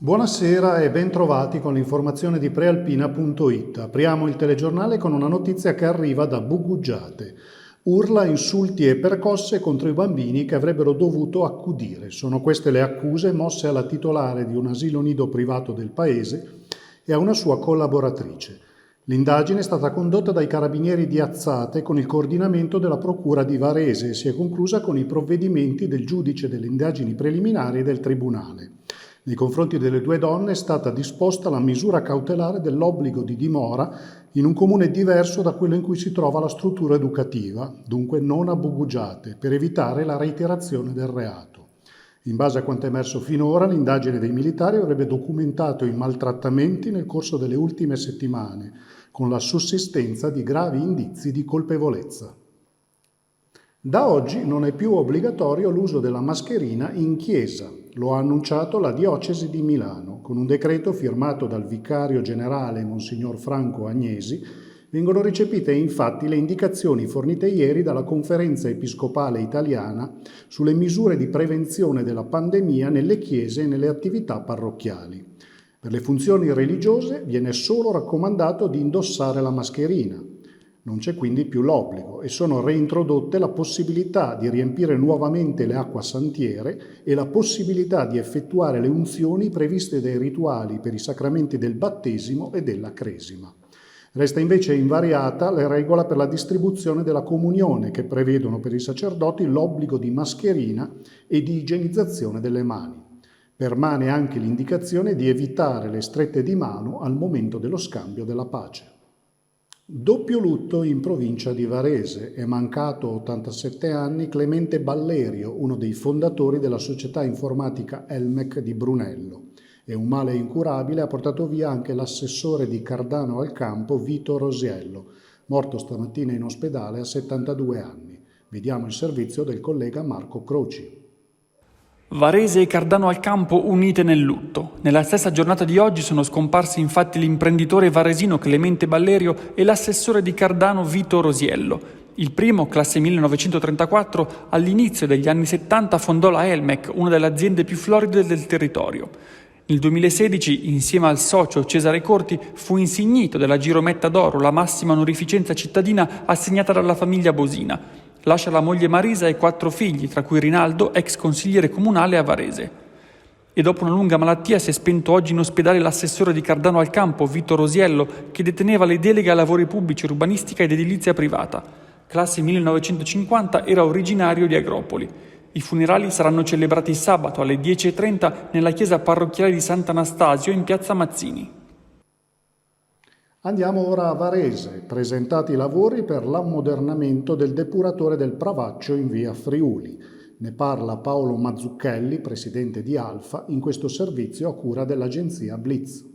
Buonasera e ben trovati con l'informazione di prealpina.it. Apriamo il telegiornale con una notizia che arriva da Buguggiate. Urla, insulti e percosse contro i bambini che avrebbero dovuto accudire. Sono queste le accuse mosse alla titolare di un asilo nido privato del paese e a una sua collaboratrice. L'indagine è stata condotta dai carabinieri di Azzate con il coordinamento della Procura di Varese e si è conclusa con i provvedimenti del giudice delle indagini preliminari e del Tribunale. Nei confronti delle due donne è stata disposta la misura cautelare dell'obbligo di dimora in un comune diverso da quello in cui si trova la struttura educativa, dunque non a Buguggiate, per evitare la reiterazione del reato. In base a quanto è emerso finora, l'indagine dei militari avrebbe documentato i maltrattamenti nel corso delle ultime settimane, con la sussistenza di gravi indizi di colpevolezza. Da oggi non è più obbligatorio l'uso della mascherina in chiesa. Lo ha annunciato la Diocesi di Milano. Con un decreto firmato dal vicario generale Monsignor Franco Agnesi vengono recepite infatti le indicazioni fornite ieri dalla Conferenza Episcopale Italiana sulle misure di prevenzione della pandemia nelle chiese e nelle attività parrocchiali. Per le funzioni religiose viene solo raccomandato di indossare la mascherina. Non c'è quindi più l'obbligo e sono reintrodotte la possibilità di riempire nuovamente le acquasantiere e la possibilità di effettuare le unzioni previste dai rituali per i sacramenti del battesimo e della cresima. Resta invece invariata la regola per la distribuzione della comunione, che prevedono per i sacerdoti l'obbligo di mascherina e di igienizzazione delle mani. Permane anche l'indicazione di evitare le strette di mano al momento dello scambio della pace. Doppio lutto in provincia di Varese. È mancato 87 anni Clemente Ballerio, uno dei fondatori della società informatica Elmec di Brunello. E un male incurabile ha portato via anche l'assessore di Cardano al Campo Vito Rosiello, morto stamattina in ospedale a 72 anni. Vediamo il servizio del collega Marco Croci. Varese e Cardano al Campo unite nel lutto. Nella stessa giornata di oggi sono scomparsi infatti l'imprenditore varesino Clemente Ballerio e l'assessore di Cardano Vito Rosiello. Il primo, classe 1934, all'inizio degli anni 70 fondò la Elmec, una delle aziende più floride del territorio. Nel 2016, insieme al socio Cesare Corti, fu insignito della Girometta d'Oro, la massima onorificenza cittadina assegnata dalla famiglia Bosina. Lascia la moglie Marisa e 4 figli, tra cui Rinaldo, ex consigliere comunale a Varese. E dopo una lunga malattia si è spento oggi in ospedale l'assessore di Cardano al Campo, Vito Rosiello, che deteneva le deleghe a lavori pubblici, urbanistica ed edilizia privata. Classe 1950, era originario di Agropoli. I funerali saranno celebrati sabato alle 10:30 nella chiesa parrocchiale di Sant'Anastasio in piazza Mazzini. Andiamo ora a Varese, presentati i lavori per l'ammodernamento del depuratore del Pravaccio in via Friuli. Ne parla Paolo Mazzucchelli, presidente di Alfa, in questo servizio a cura dell'agenzia Blitz.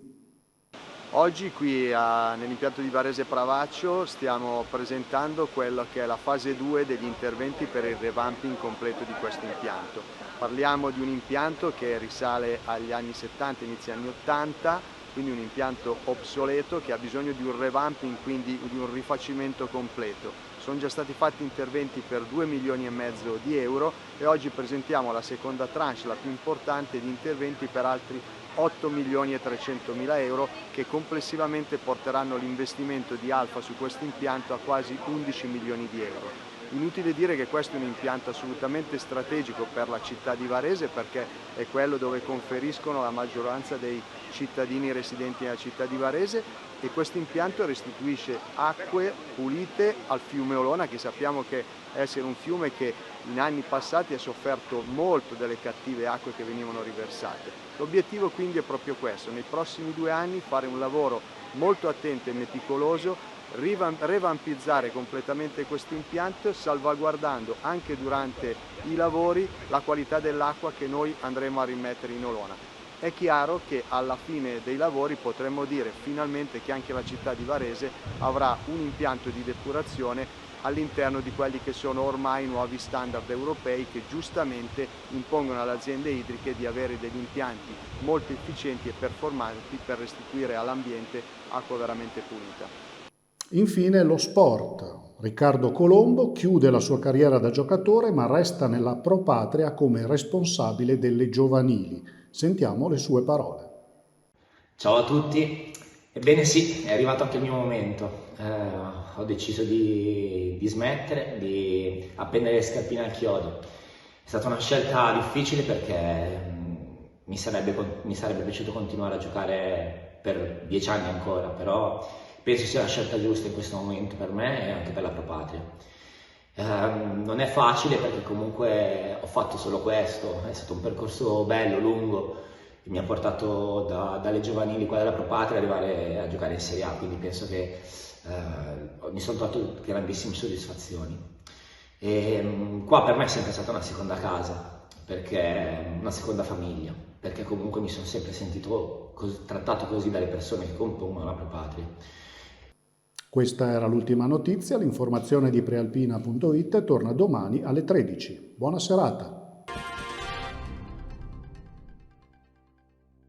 Oggi qui nell'impianto di Varese Pravaccio stiamo presentando quello che è la fase 2 degli interventi per il revamping completo di questo impianto. Parliamo di un impianto che risale agli anni 70, inizi anni 80, quindi un impianto obsoleto che ha bisogno di un revamping, quindi di un rifacimento completo. Sono già stati fatti interventi per 2,5 milioni di euro e oggi presentiamo la seconda tranche, la più importante, di interventi per altri 8.300.000 euro che complessivamente porteranno l'investimento di Alfa su questo impianto a quasi 11 milioni di euro. Inutile dire che questo è un impianto assolutamente strategico per la città di Varese perché è quello dove conferiscono la maggioranza dei cittadini residenti nella città di Varese e questo impianto restituisce acque pulite al fiume Olona, che sappiamo che essere un fiume che in anni passati ha sofferto molto delle cattive acque che venivano riversate. L'obiettivo quindi è proprio questo, nei prossimi 2 anni fare un lavoro molto attento e meticoloso, revampizzare completamente questo impianto, salvaguardando anche durante i lavori la qualità dell'acqua che noi andremo a rimettere in Olona. È chiaro che alla fine dei lavori potremmo dire finalmente che anche la città di Varese avrà un impianto di depurazione all'interno di quelli che sono ormai nuovi standard europei che giustamente impongono alle aziende idriche di avere degli impianti molto efficienti e performanti per restituire all'ambiente acqua veramente pulita. Infine lo sport. Riccardo Colombo chiude la sua carriera da giocatore ma resta nella Pro Patria come responsabile delle giovanili. Sentiamo le sue parole. Ciao a tutti, ebbene sì, è arrivato anche il mio momento. Ho deciso di smettere, di appendere le scarpine al chiodo. È stata una scelta difficile perché mi sarebbe piaciuto continuare a giocare per 10 anni ancora, però penso sia la scelta giusta in questo momento per me e anche per la Pro Patria. Non è facile perché comunque ho fatto solo questo, è stato un percorso bello, lungo, che mi ha portato dalle giovanili qua della Pro Patria ad arrivare a giocare in Serie A, quindi penso che mi sono trovato grandissime soddisfazioni. Qua per me è sempre stata una seconda casa, perché una seconda famiglia, perché comunque mi sono sempre sentito trattato così dalle persone che compongono la Pro Patria. Questa era l'ultima notizia, l'informazione di prealpina.it torna domani alle 13. Buona serata!